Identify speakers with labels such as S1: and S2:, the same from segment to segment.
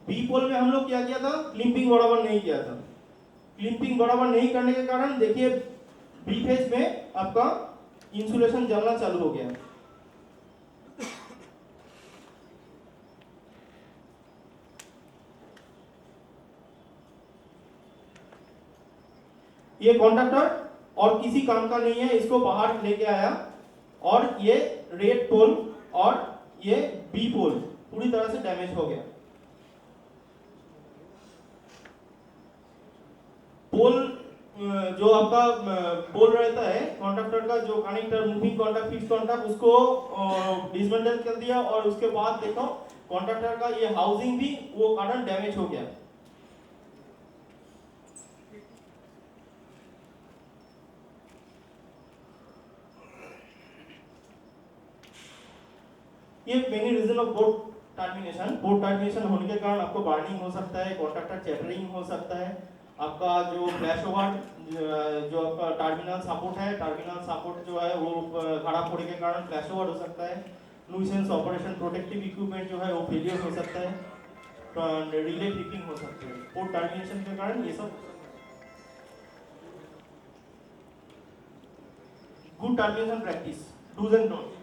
S1: B पोल में हम लोग क्या किया था, क्लिपिंग बराबर नहीं किया था। क्लिपिंग बराबर नहीं करने के कारण देखिए बी फेज में आपका इंसुलेशन जलना चालू हो गया। ये कॉन्डक्टर और किसी काम का नहीं है, इसको बाहर लेके आया और ये रेड पोल और ये बी पोल पूरी तरह से डैमेज हो गया। पोल जो आपका पोल रहता है कॉन्डक्टर का, जो connector moving contact fix contact, उसको डिसमेंटल कर दिया और उसके बाद देखो कॉन्डक्टर का ये हाउसिंग भी वो कारण डैमेज हो गया। ये many reason of board termination. Board termination होने के कारण आपको बर्निंग हो सकता है, कॉन्ट्रैक्टर चैटरिंग हो सकता है, आपका जो फ्लैश ओवर जो आपका टर्मिनल सपोर्ट है, टर्मिनल सपोर्ट जो है वो खराब होने के कारण फ्लैश ओवर हो सकता है, न्यूसेंस ऑपरेशन प्रोटेक्टिव इक्विपमेंट जो है वो फेलियर हो सकता है, रिले ट्रिपिंग हो सकता है। बोर्ड टर्मिनेशन के कारण ये सब। Good termination practice, dos and don't.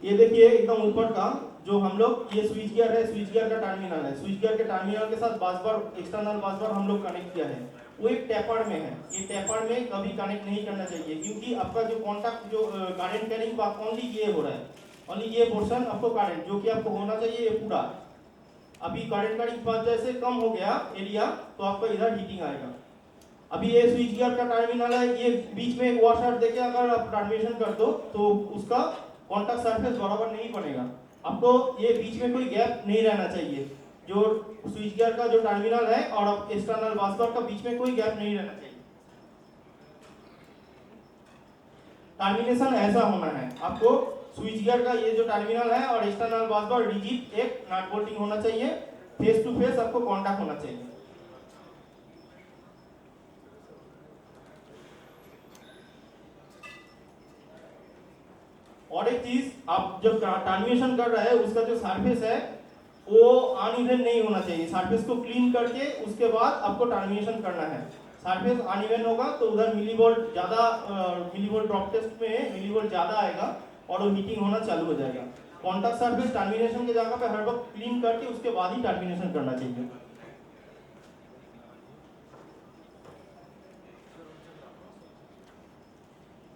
S1: ये देखिए एकदम ऊपर का जो हम लोग, ये स्विच गियर है, स्विच गियर का टर्मिनल है, स्विच गियर के टर्मिनल के साथ बस बार एक्सटर्नल बस बार हम लोग कनेक्ट किया है, वो एक टेपर्ड में है। ये टेपर्ड में कभी कनेक्ट नहीं करना चाहिए क्योंकि आपका जो कॉन्टैक्ट जो करंट कैरिंग का ओनली ये हो रहा है, ओनली ये पोर्शन आपको करंट जो कि आपको होना चाहिए ये पूरा। अभी करंट कैरिंग पाथ जैसे कम हो गया एरिया तो आपको इधर हीटिंग आएगा। अभी ये स्विच गियर का टर्मिनल है, ये बीच में एक वॉशर देके अगर आप टर्मिनेशन कर दो तो उसका कॉन्टैक्ट सरफेस बराबर नहीं बनेगा। आपको ये बीच में कोई गैप नहीं रहना चाहिए, जो स्विच गियर का जो टर्मिनल है और एक्सटर्नल बस बार का बीच में कोई गैप नहीं रहना चाहिए। टर्मिनेशन ऐसा होना है, आपको स्विच गियर का ये जो टर्मिनल है और एक्सटर्नल बस बार रिजिड एक नट बोल्टिंग होना चाहिए, फेस टू फेस आपको कॉन्टैक्ट होना चाहिए। और एक चीज, आप जब टर्मिनेशन कर रहे हैं उसका जो सरफेस है वो अनइवन नहीं होना चाहिए। सरफेस को क्लीन करके उसके बाद आपको टर्मिनेशन करना है। सरफेस अनइवन होगा तो उधर मिलीवोल्ट ज्यादा, मिलीवोल्ट ड्रॉप टेस्ट में मिलीवोल्ट ज्यादा आएगा और वो हीटिंग होना चालू हो जाएगा। कॉन्टैक्ट सरफेस टर्मिनेशन की जगह पे हर वक्त क्लीन करके उसके बाद ही टर्मिनेशन करना चाहिए।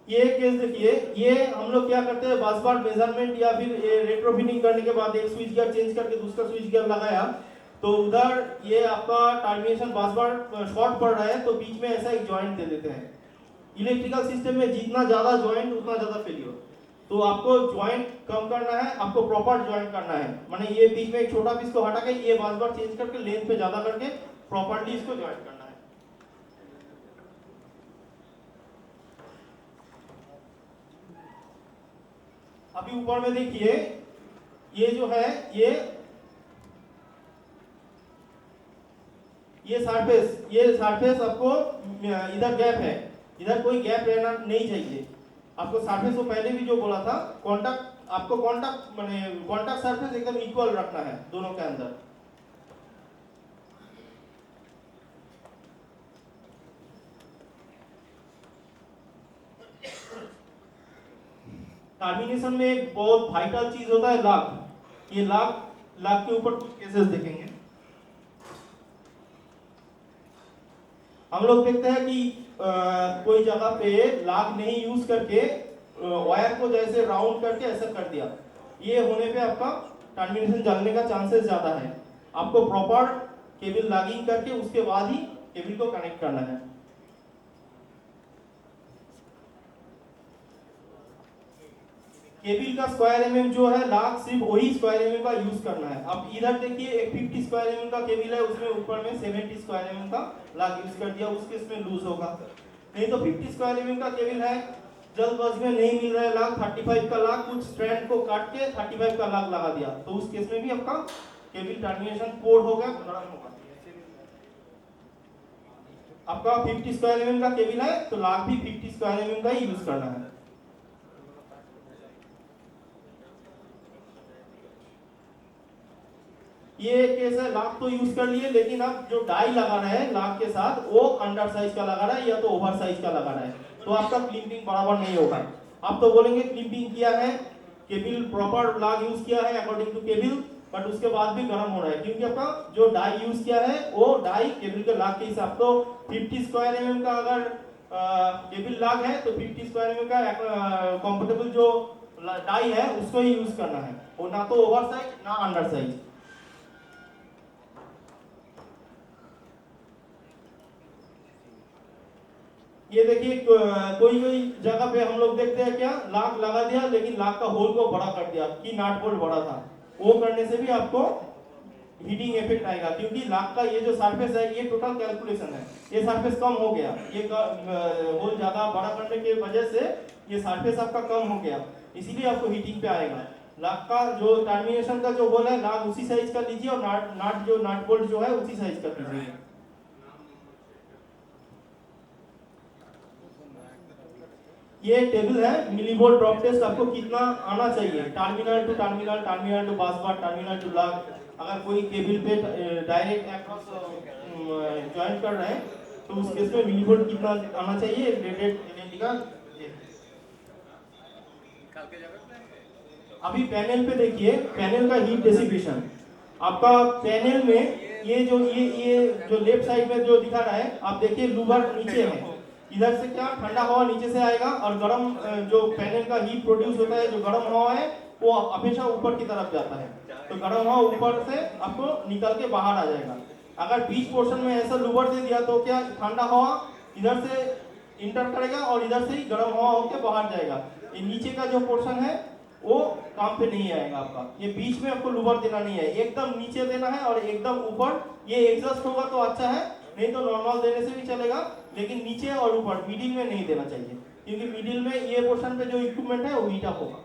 S1: ये केस देखिए, ये हम लोग क्या करते हैं, बस बार मेजरमेंट या फिर रेट्रोफिटिंग करने के बाद एक स्विच गियर चेंज करके दूसरा स्विच गियर लगाया तो उधर ये आपका टर्मिनेशन बस बार शॉर्ट पड़ रहा है तो बीच में ऐसा एक जॉइंट दे देते हैं। इलेक्ट्रिकल सिस्टम में जितना ज्यादा जॉइंट उतना ज्यादा फेलियर। तो आपको जॉइंट कम करना है, आपको प्रॉपर जॉइंट करना है, माने ये बीच में एक छोटा पीस को हटा के ये बस बार चेंज करके लेंथ पे ज्यादा करके प्रॉपर्ली इसको जॉइंट करना है। अभी ऊपर में देखिए ये जो है ये सरफेस आपको इधर गैप है, इधर कोई गैप रहना नहीं चाहिए। आपको सरफेस को पहले भी जो बोला था, कांटेक्ट आपको कांटेक्ट माने कांटेक्ट सरफेस एकदम इक्वल रखना है दोनों के अंदर। टर्मिनेशन में एक बहुत वाइटल चीज होता है लॉक। ये लॉक के ऊपर कुछ केसेस देखेंगे। हम लोग देखते हैं कि कोई जगह पे लॉक नहीं यूज करके वायर को जैसे राउंड करके ऐसा कर दिया, ये होने पे आपका टर्मिनेशन जलने का चांसेस ज्यादा है। आपको प्रॉपर केबल लॉगिंग करके उसके बाद ही केबल को कनेक्ट करना है। केबल का स्क्वायर एमएम जो है लॉक सिर्फ वही स्क्वायर एमएम का यूज करना है। अब इधर देखिए एक 50 स्क्वायर एमएम का केबल है, उसमें ऊपर में 70 स्क्वायर एमएम का लॉक यूज कर दिया, उस केस में लूज होगा। नहीं तो 50 स्क्वायर एमएम का केबल है, जल्दबाजी में नहीं मिल रहा है लॉक, 35 का लॉक कुछ स्ट्रैंड को काट के 35 का लॉक लगा दिया, तो उस केस में भी आपका केबल टर्मिनेशन कोड हो गया, नरम होगा। आपका 50 स्क्वायर एमएम का केबल है तो लॉक भी 50 स्क्वायर एमएम का ही यूज करना है। ये केस है, लाख तो यूज कर लिए, लेकिन अब जो डाई लगा रहा है लाख के साथ वो अंडर साइज का लगा रहा है या तो ओवर साइज का लगा रहा है, तो आपका क्लिपिंग बराबर नहीं होगा। आप तो बोलेंगे क्लिपिंग किया है, केबल प्रॉपर लाग यूज किया है अकॉर्डिंग टू केबल, बट उसके बाद भी गर्म हो रहा है क्योंकि आपका जो डाई यूज किया है वो डाई केबल के लाग के हिसाब, तो 50 स्क्वायर mm का अगर केबल लाग है तो 50 स्क्वायर mm का कंफर्टेबल जो डाई है उसको ही यूज करना है, वो ना तो ओवर साइज ना अंडर साइज। ये देखिए कोई कोई जगह पे हम लोग देखते हैं क्या, लाख लगा दिया लेकिन लाख का होल को बड़ा कर दिया कि नाट बोल्ट बड़ा था, वो करने से भी आपको हीटिंग इफेक्ट आएगा, क्योंकि लाख का ये जो सरफेस है ये टोटल कैलकुलेशन है, ये सरफेस कम हो गया, ये होल ज्यादा बड़ा करने के वजह से ये सरफेस आपका कम हो गया, इसीलिए आपको हीटिंग पे आएगा। लाख का जो टर्मिनेशन का जो होल है लाख उसी साइज का लीजिए और नाट बोल्ट जो है उसी साइज का लीजिए। ये टेबल है मिलीवोल्ट ड्रॉप टेस्ट आपको कितना आना चाहिए, terminal to terminal, terminal to bus bar, terminal to लाग, अगर कोई केबल पे डायरेक्ट अक्रॉस जॉइंट कर रहे हैं तो उस केस में मिलीवोल्ट कितना आना चाहिए रेटेड एलईडी का। अभी पैनल पे देखिए, पैनल का हीट डिसिपेशन आपका पैनल में ये जो लेफ्ट साइड में जो दिखा रहा है, आप देखिए लूबर नीचे है, इधर से क्या ठंडा हवा नीचे से आएगा और गर्म जो पैनल का हीट प्रोड्यूस होता है, जो गर्म हवा है वो हमेशा ऊपर की तरफ जाता है, तो गर्म हवा ऊपर से आपको निकल के बाहर आ जाएगा। अगर बीच पोर्शन में ऐसा लूबर दे दिया तो क्या ठंडा हवा इधर से इंटर करेगा और इधर से ही गर्म हवा होकर बाहर जाएगा, ये नीचे का जो पोर्शन है वो काम पे नहीं आएगा आपका, ये बीच में आपको लूबर देना नहीं है, एकदम नीचे देना है और एकदम ऊपर। ये एग्जॉस्ट होगा तो अच्छा है, नहीं तो नॉर्मल देने से भी चलेगा, लेकिन नीचे और ऊपर मिडिल में नहीं देना चाहिए, क्योंकि मिडिल में ये पोर्शन पे जो इक्विपमेंट है वो हीट अप होगा।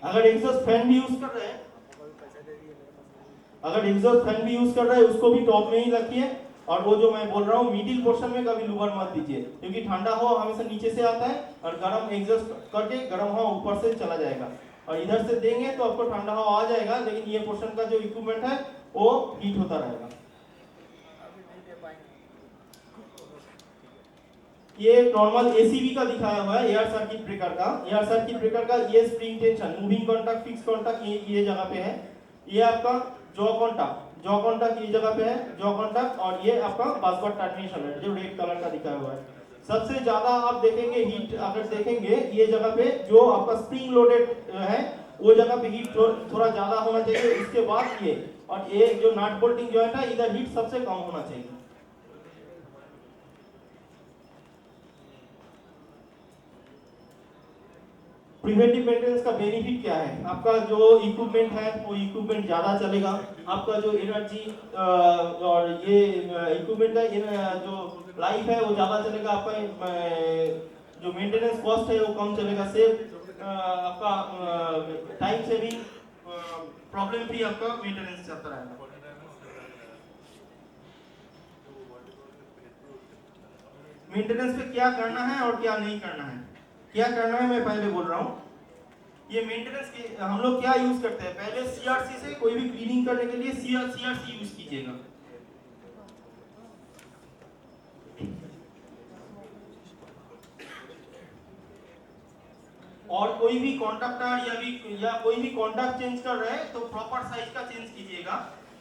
S1: अगर एग्जॉस्ट फैन भी यूज कर रहे हैं, उसको भी टॉप में ही रखिए, और वो जो मैं बोल रहा हूँ मिडिल पोर्शन में कभी लूबर मत दीजिए, क्योंकि ठंडा हवा हमेशा नीचे से आता है और गर्म एग्जॉस्ट करके गर्म हवा ऊपर से चला जाएगा, और इधर से देंगे तो आपको ठंडा हवा आ जाएगा, लेकिन ये पोर्शन का जो इक्विपमेंट है वो हीट होता रहेगा। ये नॉर्मल एसीबी का दिखाया हुआ है, एयर सर्किट ब्रेकर का। एयर सर्किट ब्रेकर का ये spring tension, moving contact, fix contact ये जगह पे है, ये आपका जॉ कॉन्टैक्ट ये जगह पे है, जॉ कॉन्टैक्ट, और ये आपका बसबार टर्मिनेशन है जो रेड कलर का दिखाया हुआ है। सबसे ज्यादा आप देखेंगे हीट, अगर देखेंगे ये जगह पे जो आपका स्प्रिंग लोडेड है वो जगह पे हीट थोड़ा ज्यादा होना चाहिए, इसके बाद ये, और ये जो नट बोल्टिंग जॉइंट है इधर हीट सबसे कम होना चाहिए। प्रिवेंटिव मेंटेनेंस का बेनिफिट क्या है, आपका जो इक्विपमेंट है वो इक्विपमेंट ज्यादा चलेगा, आपका जो एनर्जी और ये इक्विपमेंट का जो लाइफ है वो ज्यादा चलेगा, आपका जो मेंटेनेंस कॉस्ट है वो कम चलेगा, सेफ आपका टाइम सेविंग, प्रॉब्लम फ्री आपका मेंटेनेंस चलता रहेगा। मेंटेनेंस पे क्या करना है और क्या नहीं करना है, क्या करना है मैं पहले बोल रहा हूँ। ये मेंटेनेंस के हम लोग क्या यूज करते हैं, पहले सीआरसी से कोई भी क्लीनिंग करने के लिए सीआरसी यूज कीजिएगा। और कोई भी कॉन्टैक्टर या कोई भी कॉन्टैक्ट चेंज कर रहे हैं तो प्रॉपर साइज का चेंज कीजिएगा।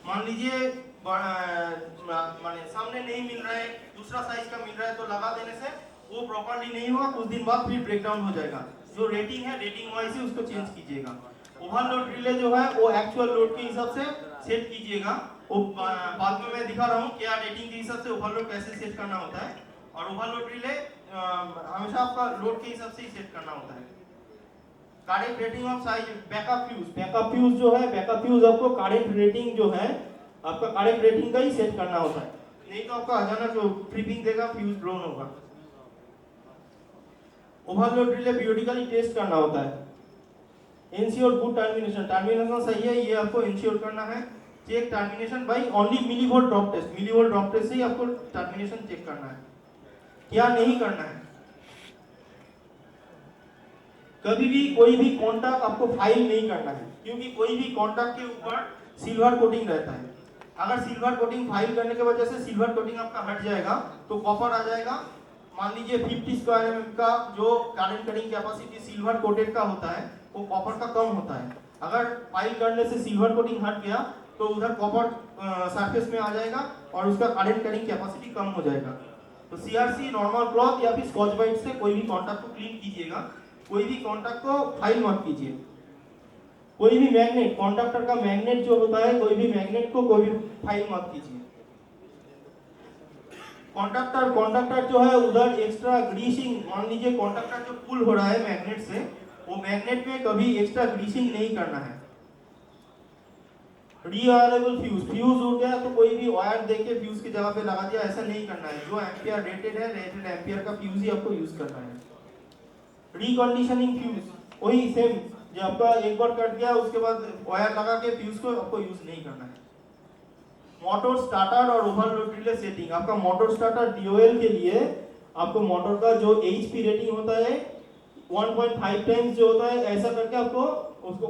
S1: मान लीजिए माने सामने नहीं मिल रहा है, दूसरा साइज का मिल रहा है, तो लगा देने से वो प्रॉपर्ली नहीं होगा, कुछ दिन बाद फिर ब्रेकडाउन हो जाएगा। जो रेटिंग है रेटिंग वाइज ही उसको चेंज कीजिएगा। ओवरलोड रिले जो है वो एक्चुअल लोड के हिसाब से सेट कीजिएगा, वो बाद में मैं दिखा रहा हूँ क्या रेटिंग के हिसाब से ओवरलोड कैसे सेट करना होता है, और ओवरलोड रिले हमेशा आपका लोड के हिसाब से ही सेट करना होता है। Correct rating of size, backup fuse जो है, बैकअप फ्यूज आपको करेक्ट रेटिंग जो है आपका करेक्ट रेटिंग का ही सेट करना होता है, नहीं तो आपका अचानक जो ट्रिपिंग देगा फ्यूज ब्लोन होगा। ओवरलोड रिले पीरियडिकली टेस्ट करना होता है। इंश्योर गुड टर्मिनेशन, टर्मिनेशन सही है ये आपको इंश्योर करना है। Check termination by only millivolt drop test, millivolt drop test से ही आपको टर्मिनेशन चेक करना है। क्या नहीं करना है, कभी भी कोई भी कॉन्टैक्ट आपको फाइल नहीं करना है, क्योंकि कोई भी कॉन्टैक्ट के ऊपर सिल्वर कोटिंग रहता है। अगर सिल्वर कोटिंग फाइल करने की वजह से सिल्वर कोटिंग आपका हट जाएगा तो कॉपर आ जाएगा। मान लीजिए 50 स्क्वायर mm का जो current cutting capacity silver coated का होता है वो कॉपर का कम होता है। अगर फाइल करने से सिल्वर कोटिंग हट गया तो उधर कॉपर सरफेस में आ जाएगा और उसका करंट कटिंग कैपेसिटी कम हो जाएगा। तो सीआरसी नॉर्मल क्लॉथ या फिर स्कॉच ब्राइट से कोई भी कॉन्टैक्ट को क्लीन कीजिएगा, कोई भी कॉन्टैक्ट को फाइल मत कीजिए। कोई भी मैग्नेट, कॉन्टैक्टर का मैग्नेट जो होता है, कोई भी मैग्नेट को कोई भी फाइल मत कीजिए। कॉन्टैक्टर जो है उधर एक्स्ट्रा ग्रीसिंग, मान लीजिए कॉन्टैक्टर जो पुल हो रहा है मैग्नेट से, वो मैग्नेट में कभी एक्स्ट्रा ग्रीसिंग नहीं करना है। रीवायरेबल फ्यूज हो गया तो कोई भी वायर देके फ्यूज की जगह पे लगा दिया, ऐसा नहीं करना है। जो एम्पियर रेटेड है, रेटेड एम्पियर का फ्यूज ही आपको यूज करना है। रिकंडीशनिंग फ्यूज वही सेम, जो आपका एक बार कट गया उसके बाद वायर लगा के फ्यूज को आपको यूज नहीं करना है। मोटर स्टार्टर और ओवरलोड रिले सेटिंग। आपका मोटर स्टार्टर डीओएल के लिए आपको मोटर का जो एचपी रेटिंग होता है 1.5 टाइम्स जो होता है, ऐसा करके आपको उसको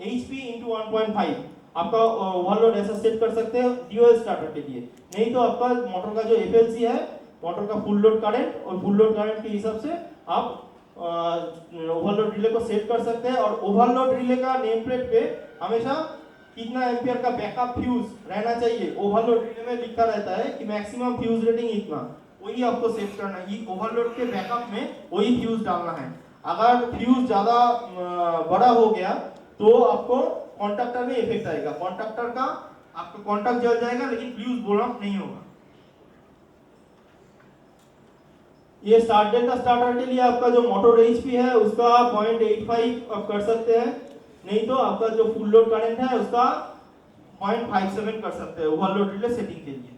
S1: एचपी इंटू 1.5 आपका ओवरलोड ऐसा सेट कर सकते हैं डीओएल स्टार्टर के लिए। नहीं तो आपका मोटर का जो एफएलसी है, मोटर का फुल लोड करंट, और फुल लोड करंट के हिसाब से आप ओवरलोड रिले को सेट कर सकते हैं। और ओवरलोड रिले का नेम प्लेट पे हमेशा कितना एम्पियर का बैकअप फ्यूज रहना चाहिए, ओवरलोड रिले में लिखा रहता है कि मैक्सिमम फ्यूज रेटिंग इतना, वही आपको सेट करना है। ओवरलोड के बैकअप में वही फ्यूज डालना है। अगर फ्यूज ज्यादा बड़ा हो गया तो आपको कॉन्टैक्टर में इफेक्ट आएगा। कॉन्टैक्टर का आपका कॉन्टैक्ट जल जाएगा लेकिन फ्यूज बोर्न ऑफ नहीं होगा। ये स्टार्ट डेल्टा स्टार्टर के लिए आपका जो मोटर एचपी है उसका 0.85 आप कर सकते हैं, नहीं तो आपका जो फुल लोड करंट है उसका 0.57 कर सकते हैं ओवरलोड रिले सेटिंग के लिए।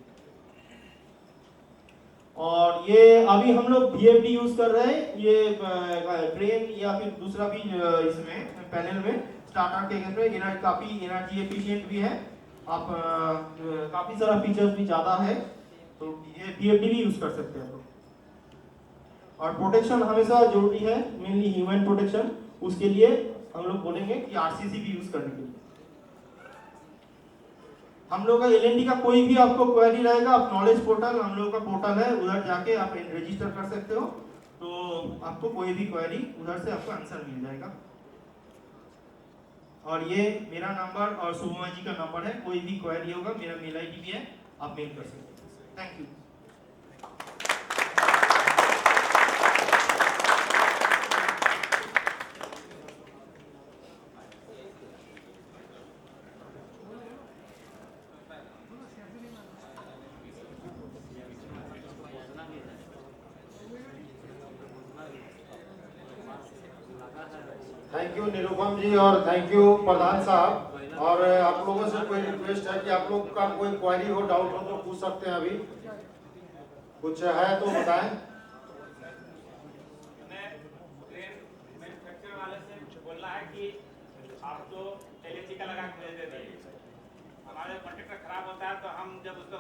S1: और ये अभी हम लोग VFD यूज कर रहे हैं, ये ट्रेन या फिर दूसरा भी इसमें पैनल में स्टार्टर के केस में एनर्जी काफी एनर्जी एफिशिएंट भी है, आप काफी सारा फीचर्स भी ज्यादा है, तो ये VFD भी यूज कर सकते हैं। और प्रोटेक्शन हमेशा जरूरी है, मेनली ह्यूमन प्रोटेक्शन, उसके लिए हम लोग बोलेंगे कि आरसीसी भी यूज करने के लिए। हम लोग का एलएनडी का कोई भी आपको क्वेरी रहेगा, आप नॉलेज पोर्टल, हम लोग का पोर्टल है, उधर जाके आप रजिस्टर कर सकते हो, तो आपको कोई भी क्वेरी उधर से आपको आंसर मिल जाएगा। और ये मेरा नंबर और शुभमा जी का नंबर है, कोई भी क्वेरी होगा, मेरा मेल आईडी भी है, आप मेल कर सकते हैं। Thank you.
S2: Thank you Nirupam ji और थैंक यू प्रधान साहब। और आप लोगों से कोई रिक्वेस्ट है कि आप लोग का कोई क्वेरी हो, डाउट हो तो पूछ सकते हैं, अभी कुछ है तो बताएं।
S3: मैन्युफैक्चरर वाले से बोलना है कि आप तो एलएनजी का लगा के दे देते, हमारे कॉन्ट्रैक्टर खराब होता है तो हम जब उसको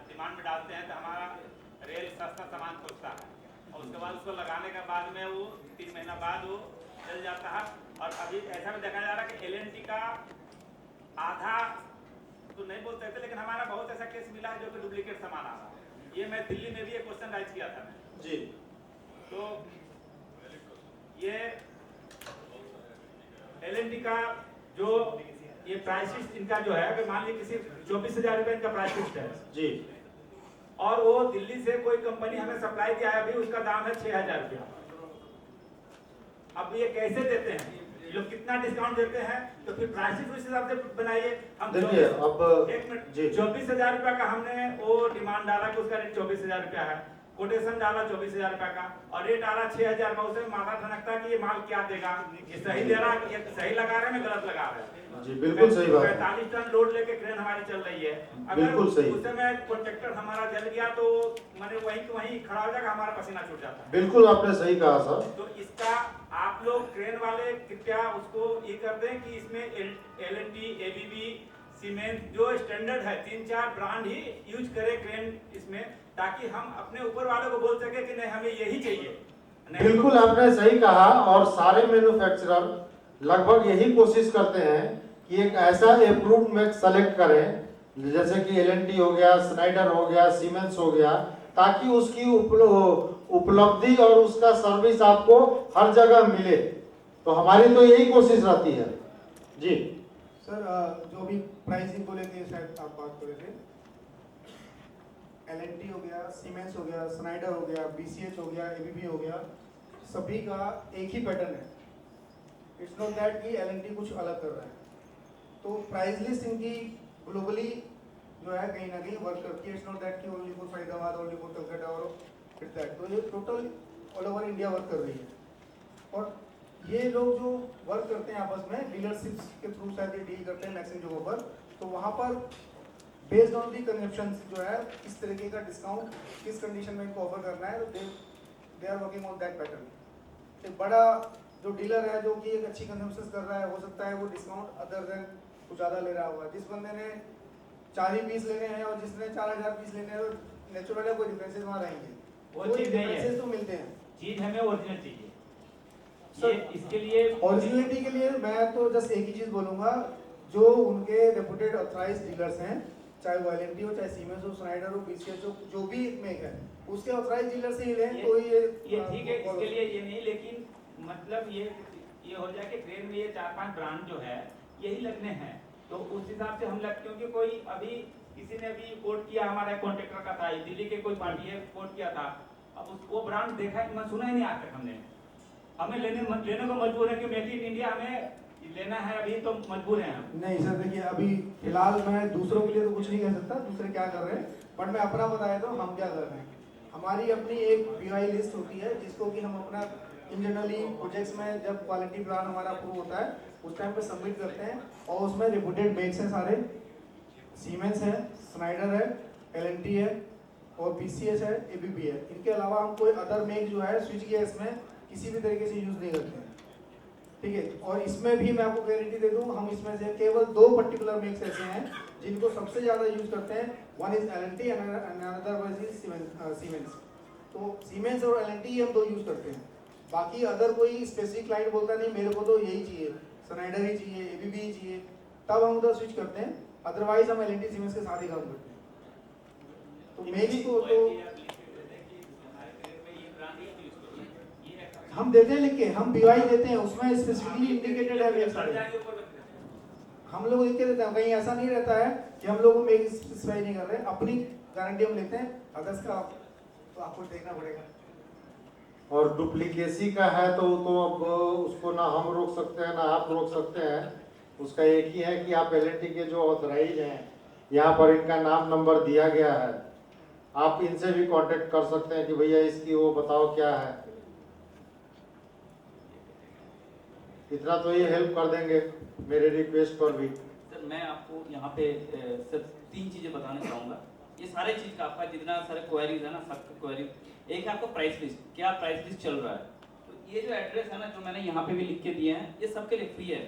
S3: डिमांड में डालते हैं तो हमारा रेल सस्ता सामान खोजता है और उसके बाद उसको लगाने के बाद में वो 3 महीना बाद वो चल जाता है। और अभी ऐसा भी देखा जा रहा है कि एलएनटी का आधा तो नहीं बोल सकते, लेकिन हमारा बहुत ऐसा केस मिला है जो कि डुप्लीकेट सामान आ रहा है। ये मैं दिल्ली में भी एक क्वेश्चन राइज किया था
S2: जी।
S3: तो ये एलएनटी का जो ये प्राइस इनका जो है, अगर मान लीजिए किसी 24,000 रुपए इनका प्राइस है
S2: जी,
S3: और वो दिल्ली से कोई कंपनी हमें सप्लाई किया है, अभी उसका दाम है 6,000 रुपया। अब ये कैसे देते हैं, ये लोग कितना डिस्काउंट देते हैं, तो फिर प्राइसेस उस हिसाब से बनाइए। हम
S2: देखिए अब
S3: एक मिनट,
S2: जी
S3: 24,000 रुपया का हमने वो डिमांड डाला कि उसका रेट 24,000 रुपया है, कोटेशन डाला 24,000 रुपया का और रेट आ रहा 6,000 का। उसमें माथा ठनकता कि ये माल क्या देगा, ये सही दे रहा है, सही लगा रहे हैं, गलत लगा रहे हैं।
S2: जी बिल्कुल सही बात है।
S3: 45 टन लोड लेके क्रेन हमारी चल रही है,
S2: बिल्कुल सही।
S3: उस समय कॉन्ट्रैक्टर हमारा जल गया तो मैंने वहीं खड़ा हो जाएगा, हमारा पसीना छूट जाता है।
S2: बिल्कुल आपने सही कहा सर।
S3: तो इसका आप लोग क्रेन वाले कृपया उसको ये कर दें कि इसमें एलएनटी, एबीबी, सीमेंट जो स्टैंडर्ड है 3-4 ब्रांड ही यूज करें क्रेन इसमें, ताकि हम अपने ऊपर वालों को बोल सके कि नहीं हमें यही चाहिए।
S2: बिल्कुल आपने सही कहा। और सारे मैन्युफैक्चरर लगभग यही कोशिश करते हैं कि एक ऐसा अप्रूव्ड मैक्स सेलेक्ट करें, जैसे कि एलएनटी हो गया, स्नाइडर हो गया, सीमेंस हो गया, ताकि उसकी उपलब्धि और उसका सर्विस आपको हर जगह मिले। तो हमारी तो यही कोशिश रहती है जी।
S4: सर जो भी प्राइसिंग को लेके शायद आप बात कर रहे थे, एलएनटी हो गया, सीमेंस हो गया, स्नाइडर हो गया, बीसीएच हो गया, एबीबी हो गया, सभी का एक ही पैटर्न है। इट्स नॉट दैट कि एलएनटी कुछ अलग कर रहा है। तो प्राइस लिस्ट इनकी ग्लोबली जो है कहीं ना कहीं वर्क करती है। इट्स नॉट दैट कि only for Faridabad, only for Calcutta और इट्स दैट। तो ये total all over India work कर रही है। और ये लोग जो वर्क करते हैं आपस में डीलरशिप्स के थ्रू शायद ये डील करते हैं मैक्सिमम जगहों पर। तो वहाँ पर बेस्ड ऑन दी कंजप्शन जो है किस तरीके का डिस्काउंट किस कंडीशन में इनको ऑफर करना है, तो they are working on that pattern. एक बड़ा जो डीलर है जो कि एक अच्छी कंजम्पशन कर रहा है, हो सकता है वो डिस्काउंट अदर देन कुछ ज़्यादा ले रहा होगा। जिस बंदे ने 4 ही पीस लेने हैं और जिसने 4000 पीस लेने हैं, नेचुरल है कोई डिफरेंसेस वहाँ रहेंगे।
S3: वो
S4: कोई
S3: चीज़ नहीं है।
S4: डिफरेंसेस तो मिलते हैं।
S3: चीज हमें ओरिजिनल चाहिए।
S4: सर,
S3: ये इसके लिए
S4: ओरिजिनलिटी के लिए मैं तो जस्ट एक ही चीज़ बोलूँगा, जो उनके रेपुटेड ऑथराइज डीलर्स हैं, चाहे वो एलएनटी हो, चाहे सीमेंस हो, स्नाइडर हो, बीसीएच हो, जो भी मेक है, उसके ऑथराइज डीलर से ही लें। तो ये
S3: ठीक है, इसके लिए ये नहीं, लेकिन मतलब ये हो जाए कि ट्रेन में ये 4-5 ब्रांड जो है यही लगने हैं, तो उस हिसाब से हम लग, क्योंकि कोई अभी किसी ने अभी कोट किया, हमारा कॉन्ट्रैक्टर का था, दिल्ली के कोई पार्टी है कोट किया था, अब उसको ब्रांड देखा है, मैं सुना ही नहीं आज तक हमने। हमें लेने को मजबूर है कि मेक इन इंडिया हमें लेना है, अभी तो मजबूर हैं हम।
S4: नहीं सर, देखिए अभी फिलहाल मैं दूसरों के लिए तो कुछ नहीं कह सकता, दूसरे क्या कर रहे हैं, बट मैं अपना बताया तो हम क्या कर रहे हैं। हमारी अपनी एक बीआई लिस्ट होती है जिसको कि हम अपना इंटरनली प्रोजेक्ट्स में जब क्वालिटी प्लान हमारा अप्रूव होता है उस टाइम पे सबमिट करते हैं, और उसमें रिपोर्टेड मेक्स हैं सारे, सीमेंस है, स्नाइडर है, एलएनटी है और बीसीएच है, एबीबी है। इनके अलावा हम कोई अदर मेक जो है स्विच गियर्स में किसी भी तरीके से यूज़ नहीं करते हैं, ठीक है। और इसमें भी मैं आपको गारंटी दे दूं, हम इसमें से केवल 2 पर्टिकुलर मेक्स ऐसे हैं जिनको सबसे ज़्यादा यूज़ करते हैं। One is L and T and another one is Siemens. तो सीमेंस और एलएनटी हम 2 यूज़ करते हैं। बाकी अदर कोई स्पेसिफिक क्लाइंट बोलता नहीं मेरे को तो यही चाहिए, स्नाइडर ही चाहिए, एबीबी ही चाहिए, तब हम उधर स्विच करते हैं। अदरवाइज हम एलएनटी सीमेंस के साथ ही काम करते हैं। तो मेक्स को तो हम देते हैं लिख के, हम बीवाई देते हैं, उसमें स्पेसिफिकली इंडिकेटेड है मेक्स सारे, हम लोग लिख के देते हैं। कहीं ऐसा नहीं रहता है कि हम लोग मेक स्पेसिफाई नहीं कर रहे हैं, अपनी गारंटी हम लेते हैं, अदर्स का तो आपको देखना पड़ेगा।
S2: और डुप्लीकेसी का है तो अब उसको ना हम रोक सकते हैं ना आप रोक सकते हैं। उसका एक ही है कि आप एलएनटी के जो ऑथराइज हैं, यहाँ पर इनका नाम नंबर दिया गया है, आप इनसे भी कांटेक्ट कर सकते हैं कि भैया इसकी वो बताओ क्या है। इतना तो ये हेल्प कर देंगे मेरे रिक्वेस्ट पर भी।
S5: सर मैं आपको यहाँ पे सर 3 चीज़ें बताना चाहूँगा। ये सारे चीज़ का आपका जितना सारे क्वेरीज है ना, सबका क्वेरी एक है आपको प्राइस लिस्ट, क्या प्राइस लिस्ट चल रहा है। तो ये जो एड्रेस है ना जो मैंने यहाँ पे भी लिख के दिए हैं, ये सबके लिए फ्री है,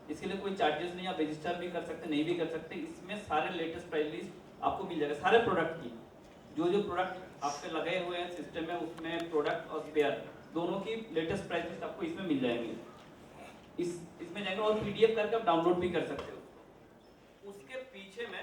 S5: इसके लिए कोई चार्जेस नहीं, आप रजिस्टर भी कर सकते नहीं भी कर सकते। इसमें सारे लेटेस्ट प्राइस लिस्ट आपको मिल जाएगा, सारे प्रोडक्ट की, जो प्रोडक्ट आपके लगे हुए हैं सिस्टम में, उसमें प्रोडक्ट और स्पेयर दोनों की लेटेस्ट प्राइस लिस्ट आपको इसमें मिल जाएंगे। इसमें जाएंगे और PDF करके आप डाउनलोड भी कर सकते हो। उसके पीछे में